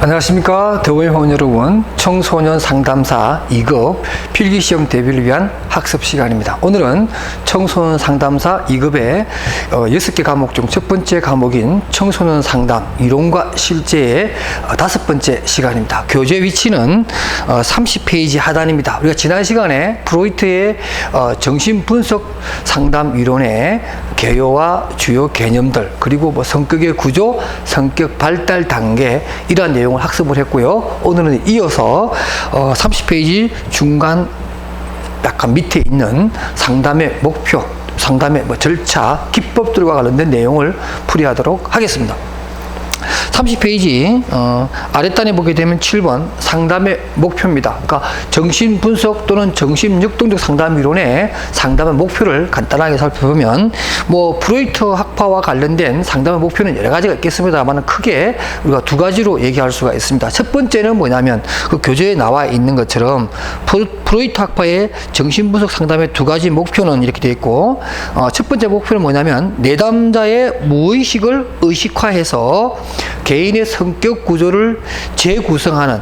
안녕하십니까. 더보이회원 여러분, 청소년 상담사 2급 필기시험 대비를 위한 학습 시간입니다. 오늘은 청소년 상담사 2급의 6개 과목 중 첫 번째 과목인 청소년 상담 이론과 실제의 5번째 시간입니다. 교재 위치는 30페이지 하단입니다. 우리가 지난 시간에 프로이트의 정신분석 상담 이론의 개요와 주요 개념들, 그리고 성격의 구조, 성격 발달 단계, 이러한 내용을 학습을 했고요. 오늘은 이어서 30페이지 중간 약간 밑에 있는 상담의 목표, 상담의 절차, 기법들과 관련된 내용을 풀이하도록 하겠습니다. 30페이지 아랫단에 보게 되면 7번 상담의 목표입니다. 그러니까 정신분석 또는 정신역동적 상담 이론의 상담의 목표를 간단하게 살펴보면 프로이트 학파와 관련된 상담의 목표는 여러 가지가 있겠습니다만 크게 우리가 두 가지로 얘기할 수가 있습니다. 첫 번째는 뭐냐면 그 교재에 나와 있는 것처럼 프로이트 학파의 정신분석 상담의 두 가지 목표는 이렇게 되어 있고, 첫 번째 목표는 뭐냐면 내담자의 무의식을 의식화해서 개인의 성격 구조를 재구성하는,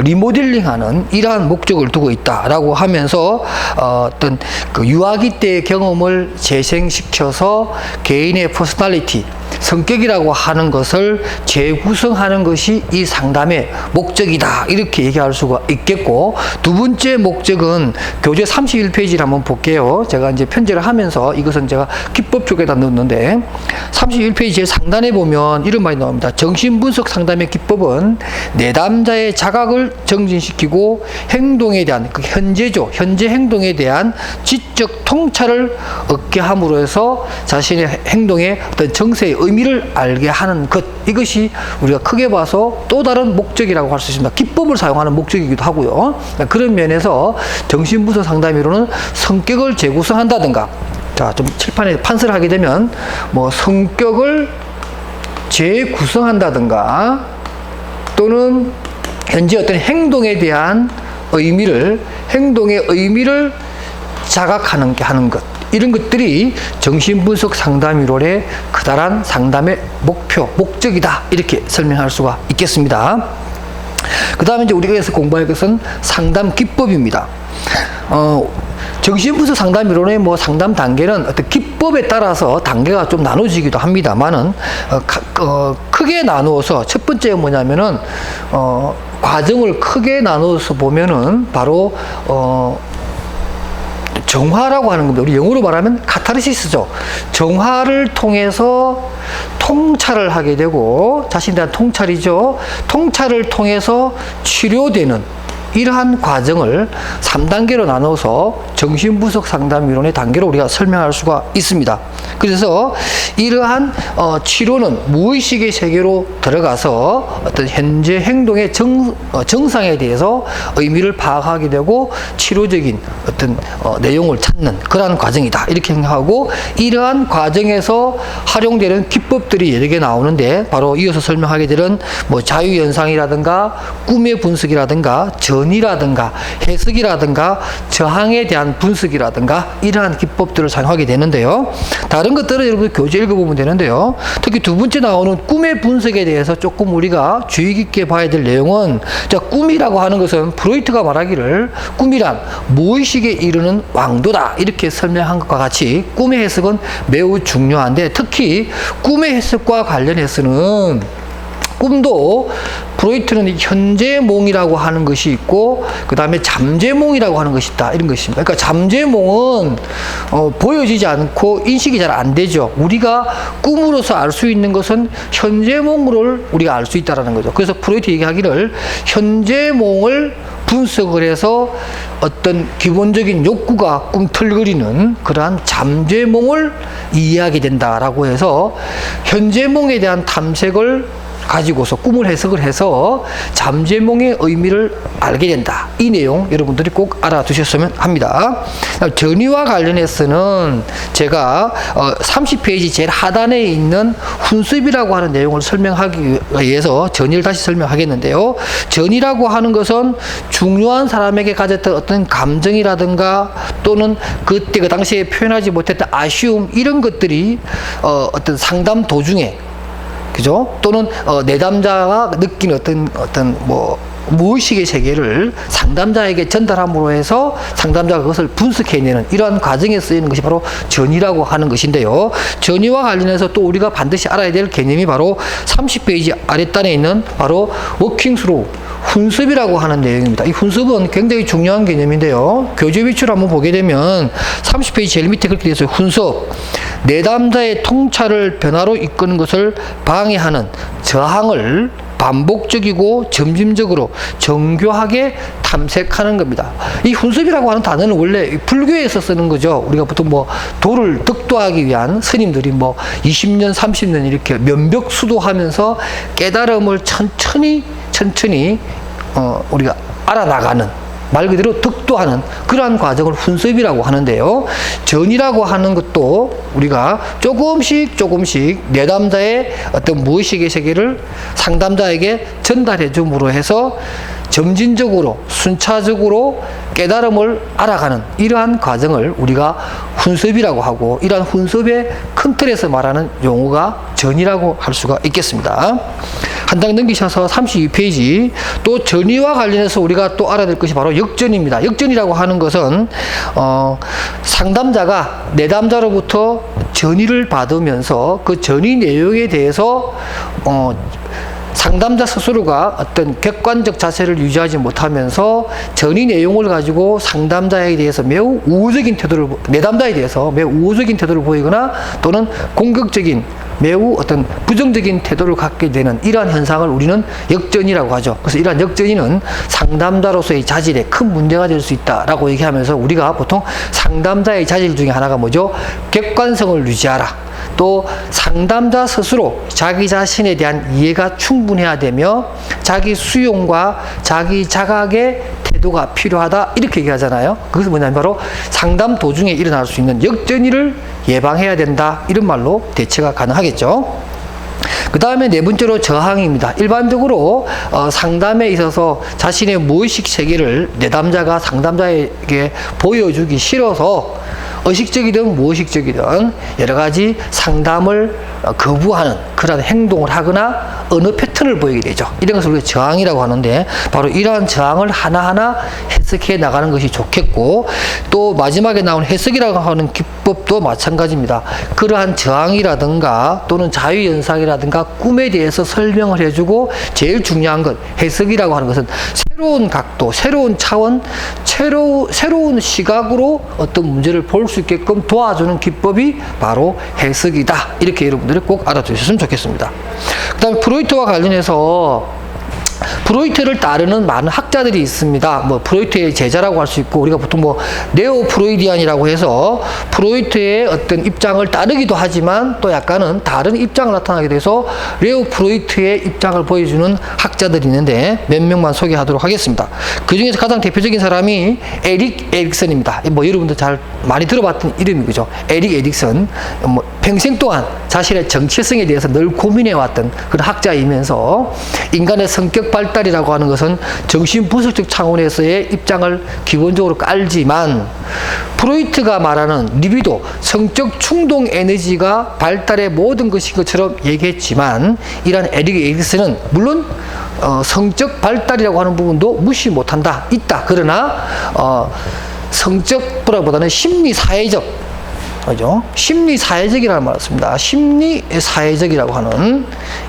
리모델링하는 이러한 목적을 두고 있다라고 하면서 어떤 그 유아기 때의 경험을 재생시켜서 개인의 퍼스널리티, 성격이라고 하는 것을 재구성하는 것이 이 상담의 목적이다, 이렇게 얘기할 수가 있겠고, 두 번째 목적은 교재 31페이지를 한번 볼게요. 제가 이제 편제를 하면서 이것은 제가 기법 쪽에다 넣었는데 31페이지 제일 상단에 보면 이런 말이 나옵니다. 정신분석 상담의 기법은 내담자의 자각을 정진시키고 행동에 대한 현재 행동에 대한 지적 통찰을 얻게 함으로 해서 자신의 행동의 어떤 정세의 의미를 알게 하는 것, 이것이 우리가 크게 봐서 또 다른 목적이라고 할 수 있습니다. 기법을 사용하는 목적이기도 하고요. 그런 면에서 정신분석 상담이론은 성격을 재구성한다든가, 자, 좀 칠판에 판서를 하게 되면 성격을 재구성한다든가, 또는 현재 어떤 행동에 대한 행동의 의미를 자각하는 것, 이런 것들이 정신분석 상담이론의 커다란 상담의 목적이다, 이렇게 설명할 수가 있겠습니다. 그 다음에 이제 우리가 여기서 공부할 것은 상담 기법입니다. 정신분석 상담이론의 상담 단계는 어떤 기법에 따라서 단계가 좀 나눠지기도 합니다만은, 크게 나누어서 첫 번째가 뭐냐면은, 과정을 크게 나누어서 보면은 바로, 정화라고 하는 겁니다. 우리 영어로 말하면 카타르시스죠. 정화를 통해서 통찰을 하게 되고, 자신에 대한 통찰이죠. 통찰을 통해서 치료되는 이러한 과정을 3단계로 나눠서 정신분석 상담 이론의 단계로 우리가 설명할 수가 있습니다. 그래서 이러한 치료는 무의식의 세계로 들어가서 어떤 현재 행동의 정상에 대해서 의미를 파악하게 되고 치료적인 어떤 내용을 찾는 그러한 과정이다, 이렇게 생각하고, 이러한 과정에서 활용되는 기법들이 여러 개 나오는데, 바로 이어서 설명하게 되는 자유연상이라든가 꿈의 분석이라든가 전이라든가 해석이라든가 저항에 대한 분석이라든가 이러한 기법들을 사용하게 되는데요. 다른 것들은 여러분 교재 읽어보면 되는데요. 특히 두 번째 나오는 꿈의 분석에 대해서 조금 우리가 주의 깊게 봐야 될 내용은, 꿈이라고 하는 것은 프로이트가 말하기를 꿈이란 무의식에 이르는 왕도다, 이렇게 설명한 것과 같이 꿈의 해석은 매우 중요한데, 특히 꿈의 해석과 관련해서는 꿈도 프로이트는 현재몽이라고 하는 것이 있고, 그 다음에 잠재몽이라고 하는 것이 있다, 이런 것입니다. 그러니까 잠재몽은 보여지지 않고 인식이 잘 안 되죠. 우리가 꿈으로서 알 수 있는 것은 현재몽을 우리가 알 수 있다는 거죠. 그래서 프로이트 얘기하기를 현재몽을 분석을 해서 어떤 기본적인 욕구가 꿈틀거리는 그러한 잠재몽을 이해하게 된다라고 해서, 현재몽에 대한 탐색을 가지고서 꿈을 해석을 해서 잠재몽의 의미를 알게 된다, 이 내용 여러분들이 꼭 알아두셨으면 합니다. 전이와 관련해서는 제가 30페이지 제일 하단에 있는 훈습이라고 하는 내용을 설명하기 위해서 전이를 다시 설명하겠는데요. 전이라고 하는 것은 중요한 사람에게 가졌던 어떤 감정이라든가, 또는 그때 그 당시에 표현하지 못했던 아쉬움, 이런 것들이 어떤 상담 도중에 그죠? 또는 내담자가 느낀 어떤 무의식의 세계를 상담자에게 전달함으로 해서 상담자가 그것을 분석해내는 이러한 과정에 쓰이는 것이 바로 전이라고 하는 것인데요. 전이와 관련해서 또 우리가 반드시 알아야 될 개념이 바로 30페이지 아랫단에 있는 바로 워킹 스로우, 훈습이라고 하는 내용입니다. 이 훈습은 굉장히 중요한 개념인데요. 교재 위치를 한번 보게 되면 30페이지 제일 밑에 그렇게 되어 있어요. 훈습, 내담자의 통찰을 변화로 이끄는 것을 방해하는 저항을 반복적이고 점진적으로 정교하게 탐색하는 겁니다. 이 훈습이라고 하는 단어는 원래 불교에서 쓰는 거죠. 우리가 보통 도를 득도하기 위한 스님들이 20년, 30년 이렇게 면벽수도하면서 깨달음을 천천히 우리가 알아나가는, 말 그대로 득도하는 그러한 과정을 훈습이라고 하는데요. 전이라고 하는 것도 우리가 조금씩 내담자의 어떤 무의식의 세계를 상담자에게 전달해 줌으로 해서 점진적으로 순차적으로 깨달음을 알아가는 이러한 과정을 우리가 훈습이라고 하고, 이러한 훈습의 큰 틀에서 말하는 용어가 전이라고 할 수가 있겠습니다. 한 장 넘기셔서 32페이지, 또 전이와 관련해서 우리가 또 알아야 될 것이 바로 역전입니다. 역전이라고 하는 것은 상담자가 내담자로부터 전의를 받으면서 그 전의 내용에 대해서 상담자 스스로가 어떤 객관적 자세를 유지하지 못하면서 전의 내용을 가지고 상담자에 대해서 매우 우호적인 태도를, 내담자에 대해서 매우 우호적인 태도를 보이거나 또는 공격적인 매우 어떤 부정적인 태도를 갖게 되는 이러한 현상을 우리는 역전이라고 하죠. 그래서 이러한 역전이는 상담자로서의 자질에 큰 문제가 될 수 있다라고 얘기하면서, 우리가 보통 상담자의 자질 중에 하나가 뭐죠? 객관성을 유지하라. 또 상담자 스스로 자기 자신에 대한 이해가 충분해야 되며 자기 수용과 자기 자각의 태도가 필요하다, 이렇게 얘기하잖아요. 그것은 뭐냐면 바로 상담 도중에 일어날 수 있는 역전이를 예방해야 된다, 이런 말로 대체가 가능하겠죠. 그 다음에 네 번째로 저항입니다. 일반적으로 상담에 있어서 자신의 무의식 세계를 내담자가 상담자에게 보여주기 싫어서 의식적이든 무의식적이든 여러 가지 상담을 거부하는 그런 행동을 하거나 언어 패턴을 보이게 되죠. 이런 것을 우리가 저항이라고 하는데, 바로 이러한 저항을 하나하나 해석해 나가는 것이 좋겠고, 또 마지막에 나온 해석이라고 하는 기법도 마찬가지입니다. 그러한 저항이라든가 또는 자유연상이라든가 꿈에 대해서 설명을 해주고, 제일 중요한 것, 해석이라고 하는 것은 새로운 각도, 새로운 차원, 새로운 시각으로 어떤 문제를 볼 수 있게끔 도와주는 기법이 바로 해석이다, 이렇게 여러분들이 꼭 알아두셨으면 좋겠습니다. 그 다음에 프로이트와 관련해서 프로이트를 따르는 많은 학자들이 있습니다. 프로이트의 제자라고 할 수 있고, 우리가 보통 네오 프로이디안이라고 해서 프로이트의 어떤 입장을 따르기도 하지만 또 약간은 다른 입장을 나타나게 돼서 네오 프로이트의 입장을 보여주는 학자들이 있는데, 몇 명만 소개하도록 하겠습니다. 그 중에서 가장 대표적인 사람이 에릭 에릭슨입니다. 여러분들 잘 많이 들어봤던 이름이죠. 에릭 에릭슨. 평생 동안 자신의 정체성에 대해서 늘 고민해왔던 그런 학자이면서, 인간의 성격 발달이라고 하는 것은 정신분석적 차원에서의 입장을 기본적으로 깔지만, 프로이트가 말하는 리비도, 성적 충동 에너지가 발달의 모든 것인 것처럼 얘기했지만, 이러한 에릭 에릭슨은 물론 성적 발달이라고 하는 부분도 무시 못한다, 있다. 그러나 성적보다는 심리사회적, 그죠? 심리사회적이라는 말을 씁니다. 심리사회적이라고 하는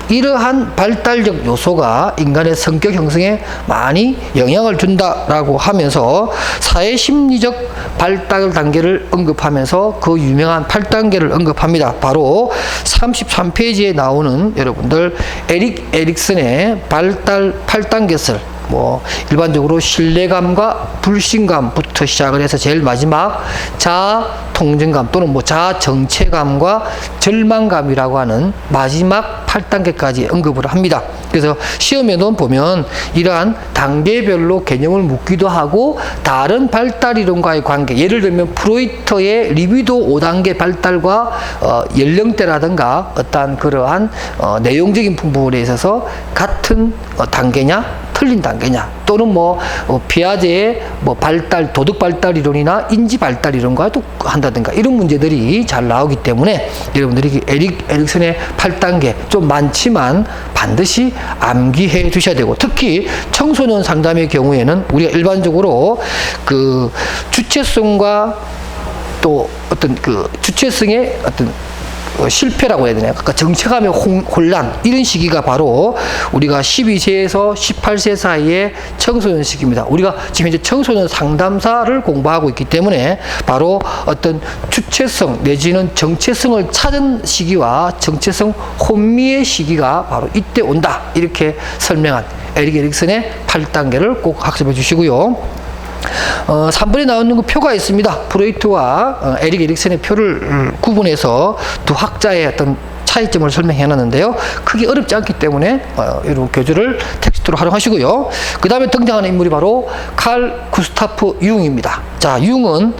이러한 발달적 요소가 인간의 성격 형성에 많이 영향을 준다라고 하면서 사회심리적 발달 단계를 언급하면서 그 유명한 8단계를 언급합니다. 바로 33페이지에 나오는 여러분들 에릭 에릭슨의 발달 8단계설, 일반적으로 신뢰감과 불신감부터 시작을 해서 제일 마지막 자아 통증감 또는 자아 정체감과 절망감이라고 하는 마지막 8단계까지 언급을 합니다. 그래서 시험에도 보면 이러한 단계별로 개념을 묻기도 하고, 다른 발달 이론과의 관계, 예를 들면 프로이트의 리비도 5단계 발달과 연령대라든가 어떠한 그러한 내용적인 부분에 있어서 같은 단계냐, 틀린 단계냐, 또는 피아제의 발달, 도덕 발달 이론이나 인지 발달 이론과도 한다든가 이런 문제들이 잘 나오기 때문에 여러분들이 에릭 에릭슨의 8단계 좀 많지만 반드시 암기해 두셔야 되고, 특히 청소년 상담의 경우에는 우리가 일반적으로 그 주체성과 또 어떤 그 주체성의 어떤 실패라고 해야 되나요? 그러니까 정체감의 혼란, 이런 시기가 바로 우리가 12세에서 18세 사이의 청소년 시기입니다. 우리가 지금 이제 청소년 상담사를 공부하고 있기 때문에 바로 어떤 주체성 내지는 정체성을 찾은 시기와 정체성 혼미의 시기가 바로 이때 온다, 이렇게 설명한 에릭 에릭슨의 8단계를 꼭 학습해 주시고요. 3번에 나오는 그 표가 있습니다. 프로이트와 에릭 에릭슨의 표를 구분해서 두 학자의 어떤 차이점을 설명해 놨는데요. 크게 어렵지 않기 때문에 이런 교재를 텍스트로 활용하시고요. 그 다음에 등장하는 인물이 바로 칼 구스타프 융입니다. 자, 융은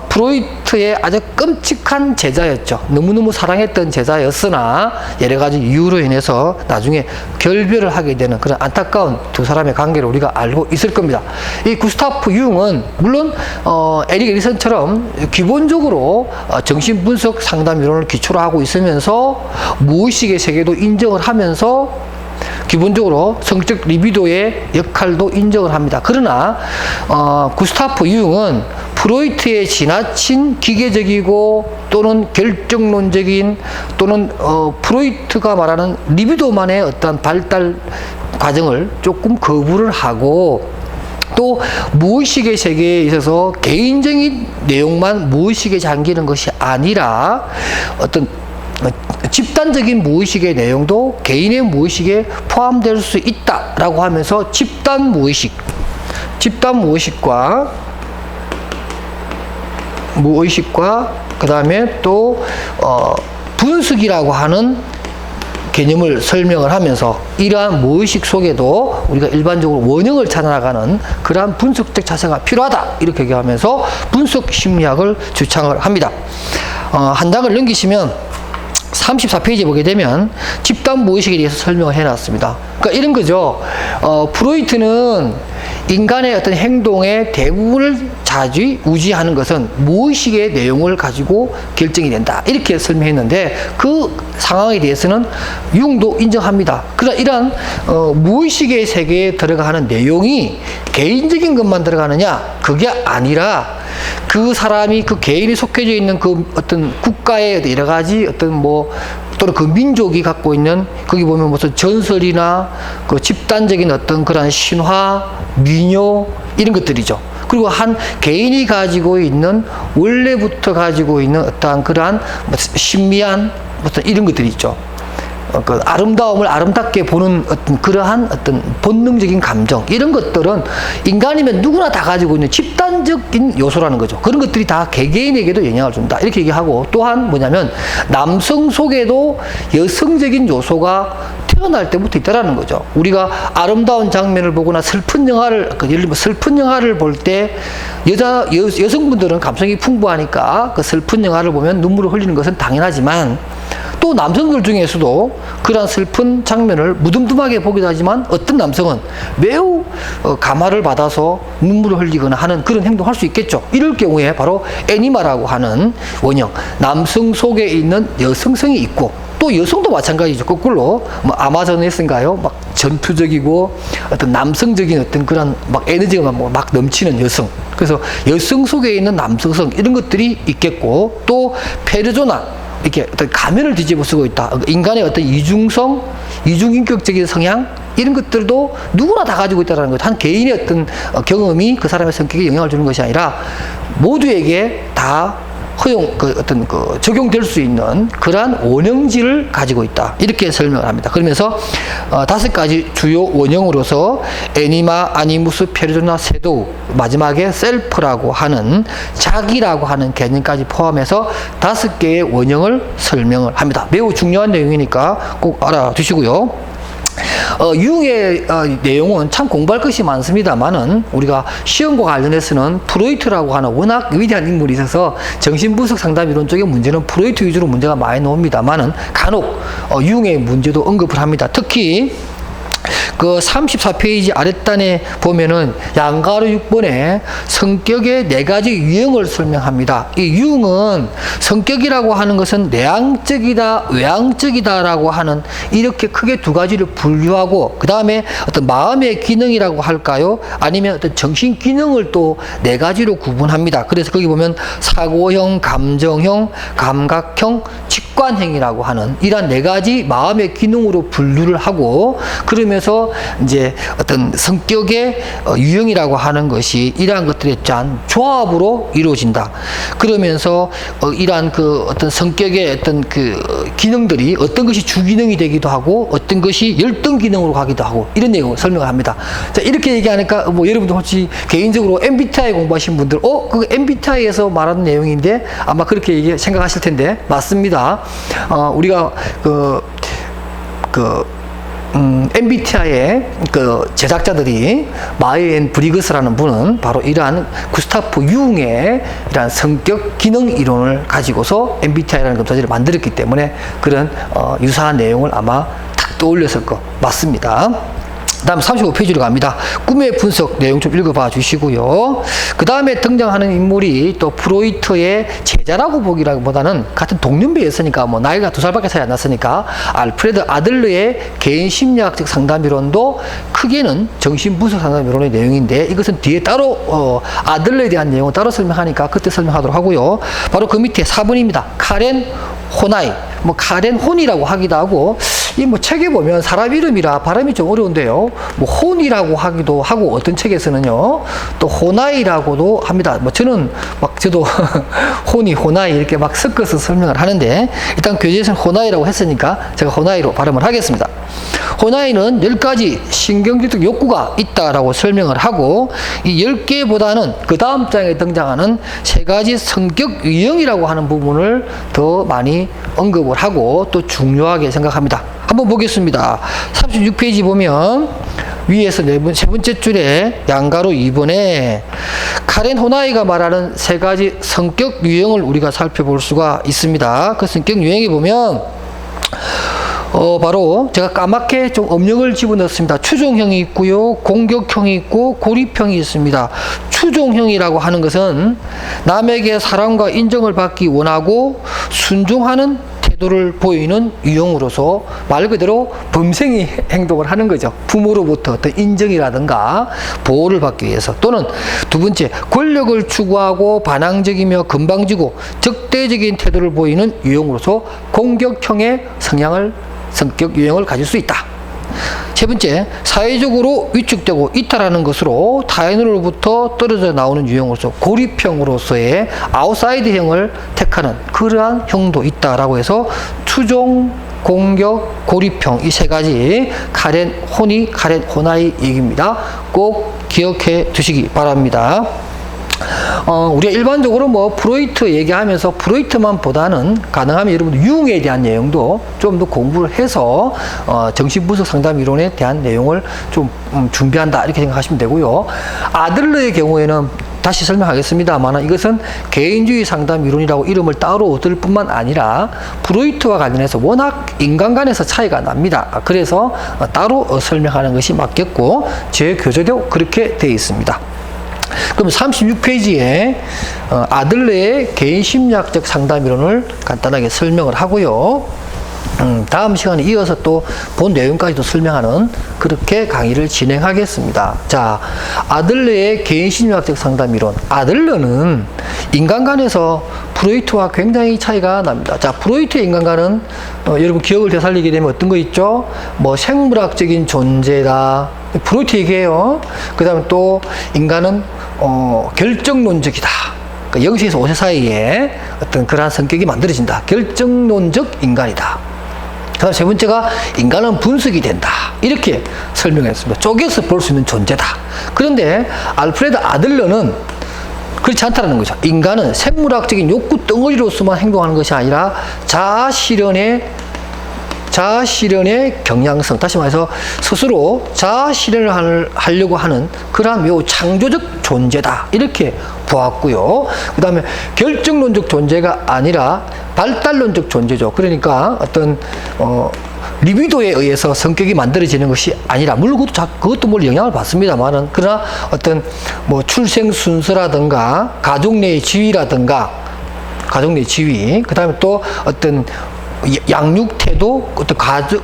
프로이트의 아주 끔찍한 제자였죠. 너무너무 사랑했던 제자였으나 여러 가지 이유로 인해서 나중에 결별을 하게 되는 그런 안타까운 두 사람의 관계를 우리가 알고 있을 겁니다. 이 구스타프 융은 물론 에릭 에릭슨처럼 기본적으로 정신분석 상담 이론을 기초로 하고 있으면서 무의식의 세계도 인정을 하면서 기본적으로 성적 리비도의 역할도 인정을 합니다. 그러나 구스타프 융은 프로이트의 지나친 기계적이고 또는 결정론적인 또는 프로이트가 말하는 리비도만의 어떤 발달 과정을 조금 거부를 하고, 또 무의식의 세계에 있어서 개인적인 내용만 무의식에 잠기는 것이 아니라 어떤 집단적인 무의식의 내용도 개인의 무의식에 포함될 수 있다라고 하면서 집단 무의식과 그 다음에 또 분석이라고 하는 개념을 설명을 하면서 이러한 무의식 속에도 우리가 일반적으로 원형을 찾아나가는 그러한 분석적 자세가 필요하다, 이렇게 얘기하면서 분석 심리학을 주창을 합니다. 한 장을 넘기시면 34페이지에 보게 되면 집단 무의식에 대해서 설명을 해놨습니다. 그러니까 이런 거죠. 프로이트는 인간의 어떤 행동의 대부분을 좌지우지하는 것은 무의식의 내용을 가지고 결정이 된다, 이렇게 설명했는데 그 상황에 대해서는 융도 인정합니다. 그러나 이러한 무의식의 세계에 들어가는 내용이 개인적인 것만 들어가느냐, 그게 아니라 그 사람이 그 개인이 속해져 있는 그 어떤 국가의 여러 가지 어떤 또는 그 민족이 갖고 있는, 거기 보면 무슨 전설이나 그 집단적인 어떤 그런 신화, 민요, 이런 것들이죠. 그리고 한 개인이 가지고 있는, 원래부터 가지고 있는 어떠한 그러한 신미한 어떤 이런 것들이 있죠. 그 아름다움을 아름답게 보는 어떤 그러한 어떤 본능적인 감정, 이런 것들은 인간이면 누구나 다 가지고 있는 집단적인 요소라는 거죠. 그런 것들이 다 개개인에게도 영향을 준다, 이렇게 얘기하고, 또한 뭐냐면 남성 속에도 여성적인 요소가 태어날 때부터 있다라는 거죠. 우리가 아름다운 장면을 보거나 슬픈 영화를, 예를 들면 슬픈 영화를 볼 때 여성분들은 감성이 풍부하니까 그 슬픈 영화를 보면 눈물을 흘리는 것은 당연하지만, 또 남성들 중에서도 그러한 슬픈 장면을 무덤덤하게 보기도 하지만 어떤 남성은 매우 감화를 받아서 눈물을 흘리거나 하는 그런 행동을 할 수 있겠죠. 이럴 경우에 바로 애니마라고 하는 원형, 남성 속에 있는 여성성이 있고, 또 여성도 마찬가지죠. 거꾸로 아마존에서인가요? 막 전투적이고 어떤 남성적인 어떤 그런 막 에너지가 막 넘치는 여성. 그래서 여성 속에 있는 남성성, 이런 것들이 있겠고, 또 페르소나, 이렇게 어떤 가면을 뒤집어 쓰고 있다. 인간의 어떤 이중성, 이중인격적인 성향, 이런 것들도 누구나 다 가지고 있다는 것. 한 개인의 어떤 경험이 그 사람의 성격에 영향을 주는 것이 아니라 모두에게 다 적용될 수 있는 그러한 원형질을 가지고 있다, 이렇게 설명을 합니다. 그러면서 5가지 주요 원형으로서 애니마, 아니무스, 페르소나, 섀도우, 마지막에 셀프라고 하는 자기라고 하는 개념까지 포함해서 5개의 원형을 설명을 합니다. 매우 중요한 내용이니까 꼭 알아두시고요. 융의 내용은 참 공부할 것이 많습니다만은 우리가 시험과 관련해서는 프로이트라고 하는 워낙 위대한 인물이 있어서 정신분석 상담 이론 쪽의 문제는 프로이트 위주로 문제가 많이 나옵니다만은 간혹 융의 문제도 언급을 합니다. 특히 그 34페이지 아랫단에 보면은 양가로 6번에 성격의 4가지 유형을 설명합니다. 이 유형은 성격이라고 하는 것은 내향적이다, 외향적이다라고 하는 이렇게 크게 2가지를 분류하고, 그 다음에 어떤 마음의 기능이라고 할까요? 아니면 어떤 정신 기능을 또 4가지로 구분합니다. 그래서 거기 보면 사고형, 감정형, 감각형, 직관형이라고 하는 이러한 4가지 마음의 기능으로 분류를 하고, 그러면서 이제 어떤 성격의 유형이라고 하는 것이 이러한 것들의 짠 조합으로 이루어진다. 그러면서 이러한 그 어떤 성격의 어떤 그 기능들이 어떤 것이 주기능이 되기도 하고 어떤 것이 열등 기능으로 가기도 하고 이런 내용을 설명을 합니다. 자, 이렇게 얘기하니까 뭐 여러분들 혹시 개인적으로 MBTI 공부하신 분들 그 MBTI에서 말하는 내용인데 아마 그렇게 생각하실 텐데 맞습니다. 우리가 MBTI의 그 제작자들이 마이어 앤 브리그스라는 분은 바로 이러한 구스타프 융의 이러한 성격 기능 이론을 가지고서 MBTI라는 검사지를 만들었기 때문에 그런 유사한 내용을 아마 탁 떠올렸을 거 맞습니다. 그 다음 35페이지로 갑니다. 꿈의 분석 내용 좀 읽어봐 주시고요. 그 다음에 등장하는 인물이 또 프로이트의 제자라고 보기라기보다는 같은 동년배였으니까 뭐 나이가 2살밖에 차이 안 났으니까 알프레드 아들러의 개인 심리학적 상담이론도 크게는 정신분석 상담이론의 내용인데 이것은 뒤에 따로 아들러에 대한 내용을 따로 설명하니까 그때 설명하도록 하고요. 바로 그 밑에 4번입니다. 카렌 호나이, 뭐 카렌 혼이라고 하기도 하고, 이 뭐 책에 보면 사람 이름이라 발음이 좀 어려운데요. 뭐 혼이라고 하기도 하고 어떤 책에서는요 또 호나이라고도 합니다. 뭐 저는 막 저도 혼이 호나이 이렇게 막 섞어서 설명을 하는데 일단 교재에서는 호나이라고 했으니까 제가 호나이로 발음을 하겠습니다. 호나이는 10가지 신경질적 욕구가 있다라고 설명을 하고 이 10개보다는 그 다음 장에 등장하는 3가지 성격 유형이라고 하는 부분을 더 많이 언급을 하고 또 중요하게 생각합니다. 한번 보겠습니다. 36페이지 보면 위에서 세 번째 줄에 양가로 2번에 카렌 호나이가 말하는 3가지 성격 유형을 우리가 살펴볼 수가 있습니다. 그 성격 유형에 보면 바로 제가 까맣게 좀 업력을 집어넣습니다. 추종형이 있고요, 공격형이 있고 고립형이 있습니다. 추종형이라고 하는 것은 남에게 사랑과 인정을 받기 원하고 순종하는 태도를 보이는 유형으로서 말 그대로 범생이 행동을 하는 거죠. 부모로부터 어떤 인정이라든가 보호를 받기 위해서, 또는 두 번째 권력을 추구하고 반항적이며 건방지고 적대적인 태도를 보이는 유형으로서 공격형의 성격 유형을 가질 수 있다. 세 번째, 사회적으로 위축되고 이탈하는 것으로 타인으로부터 떨어져 나오는 유형으로서 고립형으로서의 아웃사이드형을 택하는 그러한 형도 있다라고 해서 추종, 공격, 고립형 이 3가지 카렌 호나이 얘기입니다. 꼭 기억해 두시기 바랍니다. 우리가 일반적으로 뭐 프로이트 얘기하면서 프로이트만 보다는 가능하면 여러분들 융에 대한 내용도 좀 더 공부를 해서 정신분석 상담 이론에 대한 내용을 좀 준비한다 이렇게 생각하시면 되고요. 아들러의 경우에는 다시 설명하겠습니다만 이것은 개인주의 상담 이론이라고 이름을 따로 얻을 뿐만 아니라 프로이트와 관련해서 워낙 인간 간에서 차이가 납니다. 그래서 따로 설명하는 것이 맞겠고 제 교재도 그렇게 되어 있습니다. 그럼 36페이지에 아들러의 개인 심리학적 상담 이론을 간단하게 설명을 하고요. 다음 시간에 이어서 또 본 내용까지도 설명하는 그렇게 강의를 진행하겠습니다. 자, 아들러의 개인 심리학적 상담 이론. 아들러는 인간 간에서 프로이트와 굉장히 차이가 납니다. 자, 프로이트의 인간관은 여러분 기억을 되살리게 되면 어떤 거 있죠? 뭐 생물학적인 존재다. 프로이트 얘기해요. 그 다음에 또 인간은 결정론적이다. 그러니까 0세에서 5세 사이에 어떤 그러한 성격이 만들어진다. 결정론적 인간이다. 그 다음 세 번째가 인간은 분석이 된다. 이렇게 설명했습니다. 쪼개서 볼 수 있는 존재다. 그런데 알프레드 아들러는 그렇지 않다는 거죠. 인간은 생물학적인 욕구 덩어리로서만 행동하는 것이 아니라 자아 실현의 경향성, 다시 말해서 스스로 자아 실현을 하려고 하는 그러한 매우 창조적 존재다. 이렇게 보았고요. 그 다음에 결정론적 존재가 아니라 발달론적 존재죠. 그러니까 어떤 리비도에 의해서 성격이 만들어지는 것이 아니라, 물론 그것도 뭘 영향을 받습니다만은, 그러나 어떤 뭐 출생 순서라든가 가족 내의 지위라든가, 가족 내 지위, 그 다음에 또 어떤 양육 태도, 어떤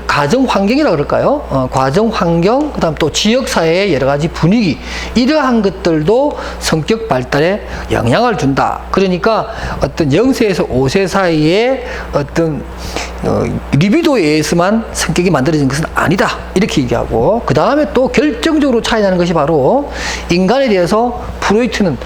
가정 환경이라 그럴까요? 과정 환경, 그 다음 또 지역사회의 여러 가지 분위기, 이러한 것들도 성격 발달에 영향을 준다. 그러니까 어떤 0세에서 5세 사이에 어떤 리비도에 의해서만 성격이 만들어진 것은 아니다. 이렇게 얘기하고, 그 다음에 또 결정적으로 차이 나는 것이 바로 인간에 대해서 프로이트는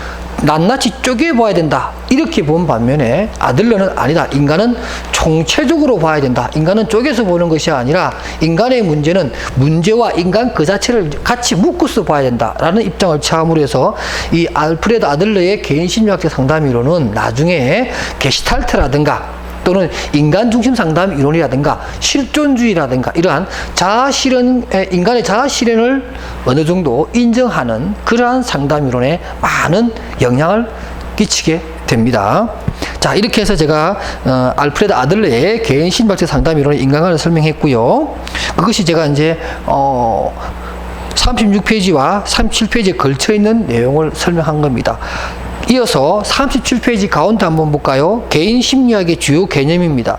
낱낱이 쪼개봐야 된다. 이렇게 본 반면에 아들러는 아니다. 인간은 총체적으로 봐야 된다. 인간은 쪼개서 보는 것이 아니라 인간의 문제는 문제와 인간 그 자체를 같이 묶어서 봐야 된다. 라는 입장을 취함으로 해서 이 알프레드 아들러의 개인심리학적 상담이론은 나중에 게슈탈트라든가 또는 인간중심 상담 이론이라든가 실존주의라든가 이러한 자아실현, 인간의 자아실현을 어느 정도 인정하는 그러한 상담 이론에 많은 영향을 끼치게 됩니다. 자, 이렇게 해서 제가 알프레드 아들러의 개인심리학적 상담 이론의 인간관을 설명했고요. 그것이 제가 이제 36페이지와 37페이지에 걸쳐 있는 내용을 설명한 겁니다. 이어서 37페이지 가운데 한번 볼까요? 개인 심리학의 주요 개념입니다.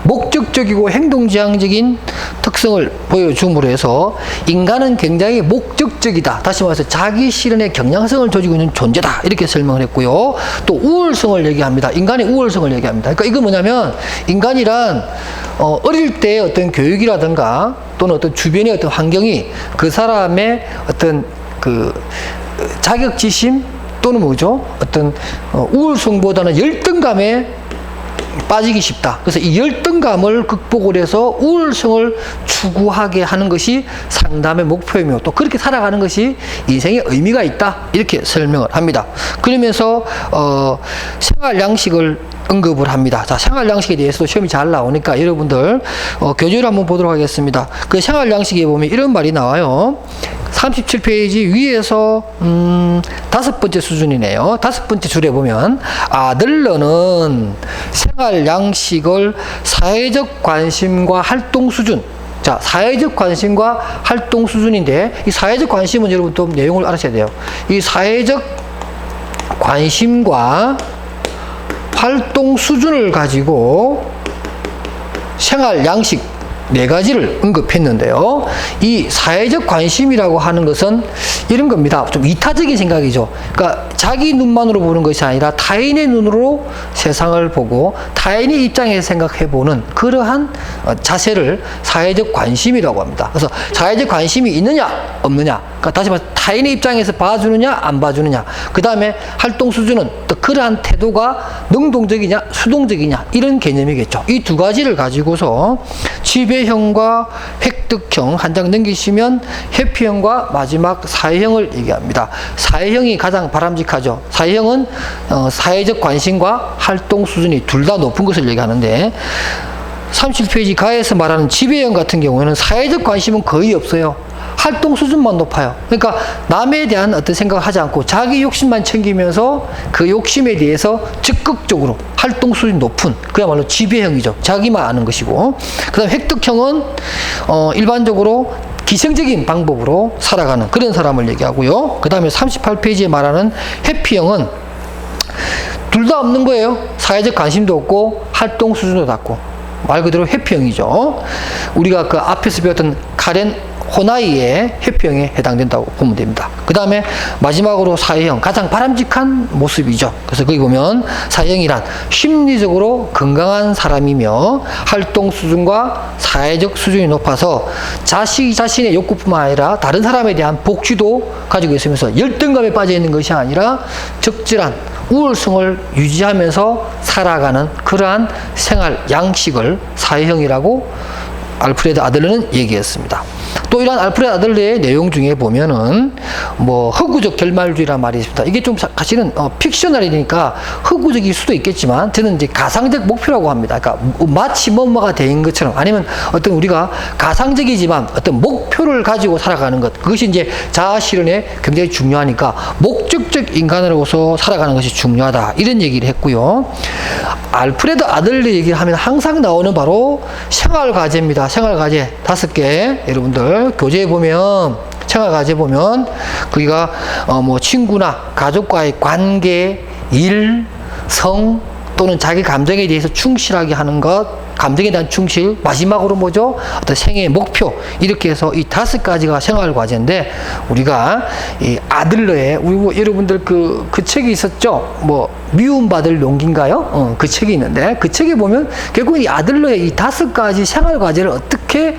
목적적이고 행동지향적인 특성을 보여줌으로 해서 인간은 굉장히 목적적이다. 다시 말해서 자기 실현의 경향성을 가지고 있는 존재다. 이렇게 설명을 했고요. 또 우월성을 얘기합니다. 인간의 우월성을 얘기합니다. 그러니까 이건 뭐냐면 인간이란 어릴 때 어떤 교육이라든가 또는 어떤 주변의 어떤 환경이 그 사람의 어떤 그 자격지심 또는 뭐죠? 어떤 우월성보다는 열등감에 빠지기 쉽다. 그래서 이 열등감을 극복을 해서 우월성을 추구하게 하는 것이 상담의 목표이며 또 그렇게 살아가는 것이 인생의 의미가 있다. 이렇게 설명을 합니다. 그러면서 생활 양식을 언급을 합니다. 자, 생활 양식에 대해서도 시험이 잘 나오니까 여러분들 교재를 한번 보도록 하겠습니다. 그 생활 양식에 보면 이런 말이 나와요. 37페이지 위에서 5번째 수준이네요. 5번째 줄에 보면 아들러는 생활 양식을 사회적 관심과 활동 수준, 자, 사회적 관심과 활동 수준인데 이 사회적 관심은 여러분 또 내용을 알아셔야 돼요. 이 사회적 관심과 활동 수준을 가지고 생활 양식 4가지를 언급했는데요. 이 사회적 관심이라고 하는 것은 이런 겁니다. 좀 이타적인 생각이죠. 그러니까 자기 눈만으로 보는 것이 아니라 타인의 눈으로 세상을 보고 타인의 입장에서 생각해보는 그러한 자세를 사회적 관심이라고 합니다. 그래서 사회적 관심이 있느냐 없느냐, 그러니까 다시 말해서 타인의 입장에서 봐주느냐 안 봐주느냐, 그 다음에 활동 수준은 또 그러한 태도가 능동적이냐 수동적이냐 이런 개념이겠죠. 이 2가지를 가지고서 지배형과 획득형 한 장 넘기시면 회피형과 마지막 사회형을 얘기합니다. 사회형이 가장 바람직하죠. 사회형은 사회적 관심과 활동 수준이 둘 다 높은 것을 얘기하는데 37페이지 가에서 말하는 지배형 같은 경우에는 사회적 관심은 거의 없어요. 활동 수준만 높아요. 그러니까 남에 대한 어떤 생각을 하지 않고 자기 욕심만 챙기면서 그 욕심에 대해서 적극적으로 활동 수준이 높은 그야말로 지배형이죠. 자기만 아는 것이고, 그 다음 획득형은 일반적으로 기성적인 방법으로 살아가는 그런 사람을 얘기하고요. 그 다음에 38페이지에 말하는 회피형은 둘 다 없는 거예요. 사회적 관심도 없고 활동 수준도 낮고 말 그대로 회피형이죠. 우리가 그 앞에서 배웠던 카렌 호나이의 회피형에 해당된다고 보면 됩니다. 그 다음에 마지막으로 사회형, 가장 바람직한 모습이죠. 그래서 거기 보면 사회형이란 심리적으로 건강한 사람이며 활동 수준과 사회적 수준이 높아서 자신의 욕구뿐만 아니라 다른 사람에 대한 복지도 가지고 있으면서 열등감에 빠져 있는 것이 아니라 적절한 우월성을 유지하면서 살아가는 그러한 생활 양식을 사회형이라고 알프레드 아들러는 얘기했습니다. 또 이런 알프레드 아들레의 내용 중에 보면은 뭐 흑우적 결말주의란 말이 있습니다. 이게 좀 사실은 픽셔널이니까 흑우적일 수도 있겠지만 저는 이제 가상적 목표라고 합니다. 그러니까 마치 뭐뭐가 된 것처럼 아니면 어떤 우리가 가상적이지만 어떤 목표를 가지고 살아가는 것, 그것이 이제 자아 실현에 굉장히 중요하니까 목적적 인간으로서 살아가는 것이 중요하다, 이런 얘기를 했고요. 알프레드 아들레 얘기를 하면 항상 나오는 바로 생활과제입니다. 생활과제 5개. 여러분들 교재에 보면 생활과제 보면 거기가 뭐 친구나 가족과의 관계, 일, 성 또는 자기 감정에 대해서 충실하게 하는 것, 감정에 대한 충실, 마지막으로 뭐죠? 어떤 생애의 목표, 이렇게 해서 이 5가지가 생활 과제인데, 우리가 이 아들러의, 우리 여러분들 그 책이 있었죠? 뭐 미움받을 용기인가요? 그 책이 있는데, 그 책에 보면 결국 이 아들러의 이 5가지 생활 과제를 어떻게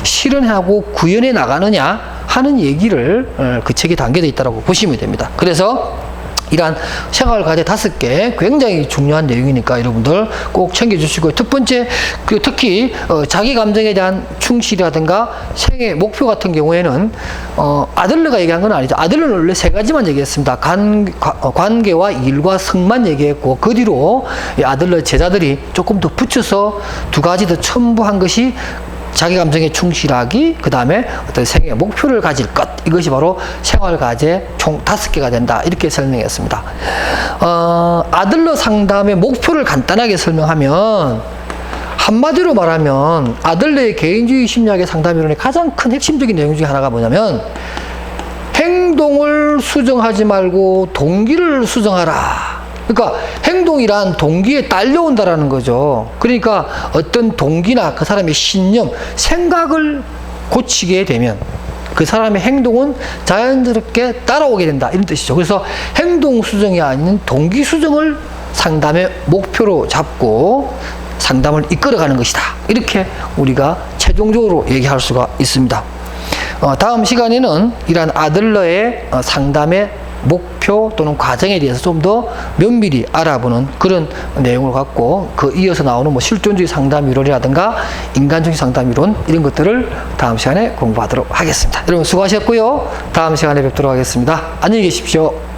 실현하고 구현해 나가느냐 하는 얘기를 그 책에 담겨져 있다고 보시면 됩니다. 그래서 이러한 생활과제 5개 굉장히 중요한 내용이니까 여러분들 꼭 챙겨주시고, 첫 번째, 특히 자기 감정에 대한 충실이라든가 생애 목표 같은 경우에는 아들러가 얘기한 건 아니죠. 아들러는 원래 3가지만 얘기했습니다. 관계와 일과 성만 얘기했고, 그 뒤로 이 아들러 제자들이 조금 더 붙여서 2가지 더 첨부한 것이 자기 감정에 충실하기, 그 다음에 어떤 생애 목표를 가질 것, 이것이 바로 생활과제 총 5개가 된다, 이렇게 설명했습니다. 아들러 상담의 목표를 간단하게 설명하면, 한마디로 말하면 아들러의 개인주의 심리학의 상담 이론의 가장 큰 핵심적인 내용 중에 하나가 뭐냐면, 행동을 수정하지 말고 동기를 수정하라. 그러니까 행동이란 동기에 딸려온다라는 거죠. 그러니까 어떤 동기나 그 사람의 신념, 생각을 고치게 되면 그 사람의 행동은 자연스럽게 따라오게 된다, 이런 뜻이죠. 그래서 행동 수정이 아닌 동기 수정을 상담의 목표로 잡고 상담을 이끌어가는 것이다, 이렇게 우리가 최종적으로 얘기할 수가 있습니다. 다음 시간에는 이러한 아들러의 상담의 목표 또는 과정에 대해서 좀 더 면밀히 알아보는 그런 내용을 갖고, 그 이어서 나오는 뭐 실존주의 상담 이론이라든가 인간주의 상담 이론, 이런 것들을 다음 시간에 공부하도록 하겠습니다. 여러분 수고하셨고요. 다음 시간에 뵙도록 하겠습니다. 안녕히 계십시오.